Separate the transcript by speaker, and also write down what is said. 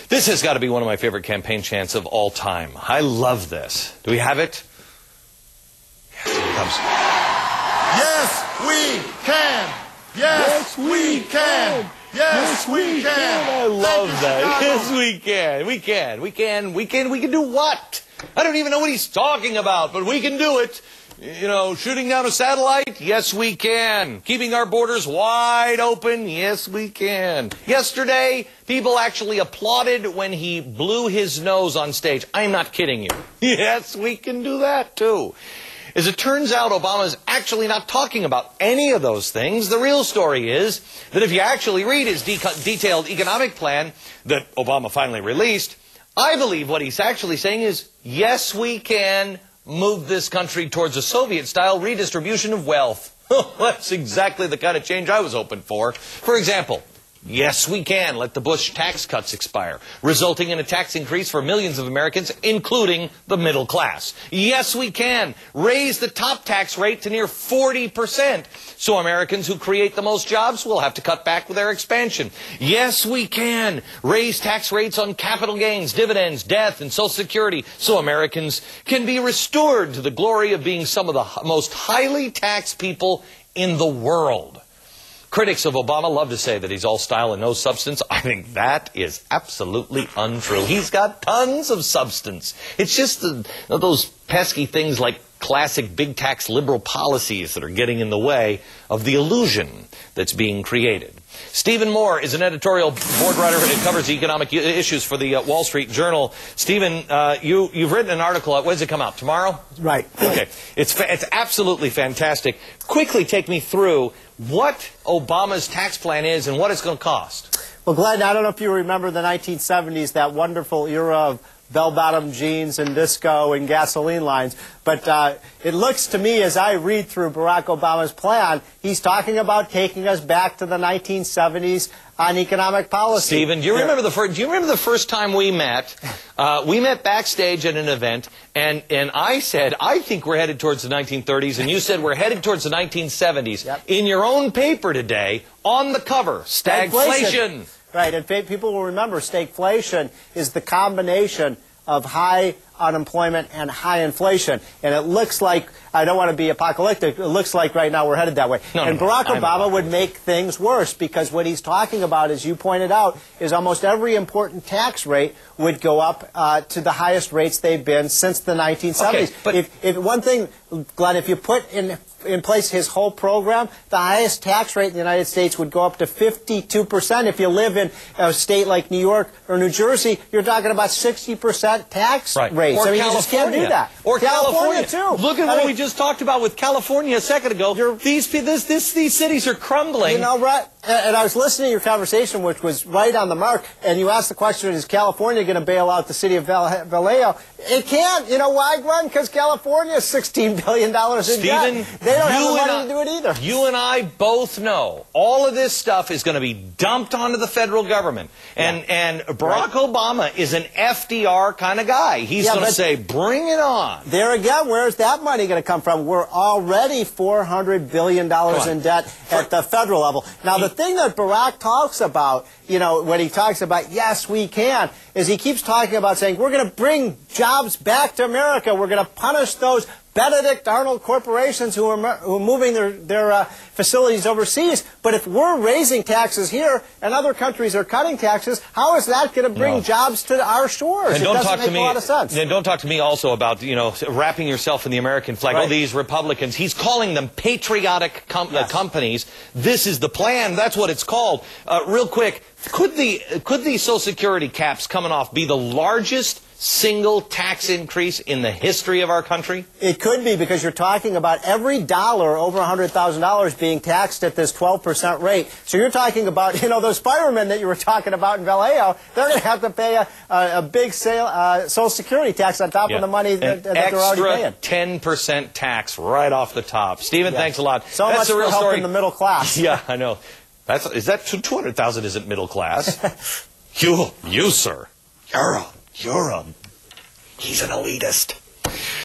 Speaker 1: This has got to be one of my favorite campaign chants of all time. I love this. Do we have it? Yes, here it comes.
Speaker 2: Yes, we can. Yes, we can. Yes, we can.
Speaker 1: I love that. Yes, we can. We can. We can. We can. We can do what? I don't even know what he's talking about, but we can do it. You know, shooting down a satellite? Yes, we can. Keeping our borders wide open? Yes, we can. Yesterday, people actually applauded when he blew his nose on stage. I'm not kidding you. Yes, we can do that, too. As it turns out, Obama's actually not talking about any of those things. The real story is that if you actually read his detailed economic plan that Obama finally released, I believe what he's actually saying is, yes, we can move this country towards a Soviet-style redistribution of wealth. That's exactly the kind of change I was hoping for. For example, yes, we can let the Bush tax cuts expire, resulting in a tax increase for millions of Americans, including the middle class. Yes, we can raise the top tax rate to near 40%, so Americans who create the most jobs will have to cut back with their expansion. Yes, we can raise tax rates on capital gains, dividends, death, and Social Security, so Americans can be restored to the glory of being some of the most highly taxed people in the world. Critics of Obama love to say that he's all style and no substance. I think that is absolutely untrue. He's got tons of substance. It's just those pesky things like classic big tax liberal policies that are getting in the way of the illusion that's being created. Stephen Moore is an editorial board writer who covers economic issues for the Wall Street Journal. Stephen, you've written an article. When does it come out? Tomorrow?
Speaker 3: Right.
Speaker 1: Okay. It's absolutely fantastic. Quickly take me through what Obama's tax plan is and what it's going to cost.
Speaker 3: Well, Glenn, I don't know if you remember the 1970s, that wonderful era of bell-bottom jeans and disco and gasoline lines. But it looks to me, as I read through Barack Obama's plan, he's talking about taking us back to the 1970s on economic policy.
Speaker 1: Stephen, do you remember the first time we met? We met backstage at an event, and I said, I think we're headed towards the 1930s, and you said we're headed towards the 1970s.
Speaker 3: Yep.
Speaker 1: In your own paper today, on the cover, stagflation.
Speaker 3: Right, and people will remember stagflation is the combination of high unemployment and high inflation. And it looks like, I don't want to be apocalyptic, it looks like right now we're headed that way. And Barack Obama would make things worse, because what he's talking about, as you pointed out, is almost every important tax rate would go up to the highest rates they've been since the 1970s.
Speaker 1: Okay, but
Speaker 3: if one thing, Glenn, if you put in place his whole program, the highest tax rate in the United States would go up to 52%. If you live in a state like New York or New Jersey, you're talking about 60% tax rates.
Speaker 1: Or
Speaker 3: I mean,
Speaker 1: California.
Speaker 3: you just can't do that.
Speaker 1: Or California,
Speaker 3: too.
Speaker 1: Look at what we just talked about with California a second ago. These cities are crumbling.
Speaker 3: You know, right? And I was listening to your conversation, which was right on the mark, and you asked the question, is California going to bail out the city of Vallejo? It can't. You know why, Glenn? Because California is $16 billion in debt. They don't have the money to do it either.
Speaker 1: You and I both know all of this stuff is going to be dumped onto the federal government. And Barack Obama is an FDR kind of guy. He's going to say, bring it on.
Speaker 3: There again, where's that money going to come from? We're already $400 billion in debt at the federal level. Now, the thing that Barack talks about, you know, when he talks about, yes, we can, is he keeps talking about saying, we're going to bring jobs back to America. We're going to punish those Benedict Arnold corporations who are moving their facilities overseas. But if we're raising taxes here and other countries are cutting taxes, how is that going to bring jobs to our shores?
Speaker 1: And
Speaker 3: it doesn't make a lot of sense.
Speaker 1: And don't talk to me also about, you know, wrapping yourself in the American flag. All these Republicans, he's calling them patriotic companies. This is the plan. That's what it's called. Real quick, could the Social Security caps coming off be the largest single tax increase in the history of our country?
Speaker 3: It could be, because you're talking about every dollar over $100,000 being taxed at this 12% rate. So you're talking about, you know, those firemen that you were talking about in Vallejo, they're going to have to pay a big Social Security tax on top of the money that they're already paying.
Speaker 1: Extra 10% tax right off the top. Stephen, thanks a lot.
Speaker 3: So much for helping the middle class.
Speaker 1: Yeah, I know. Is that 200,000 isn't middle class? you, sir, he's an elitist.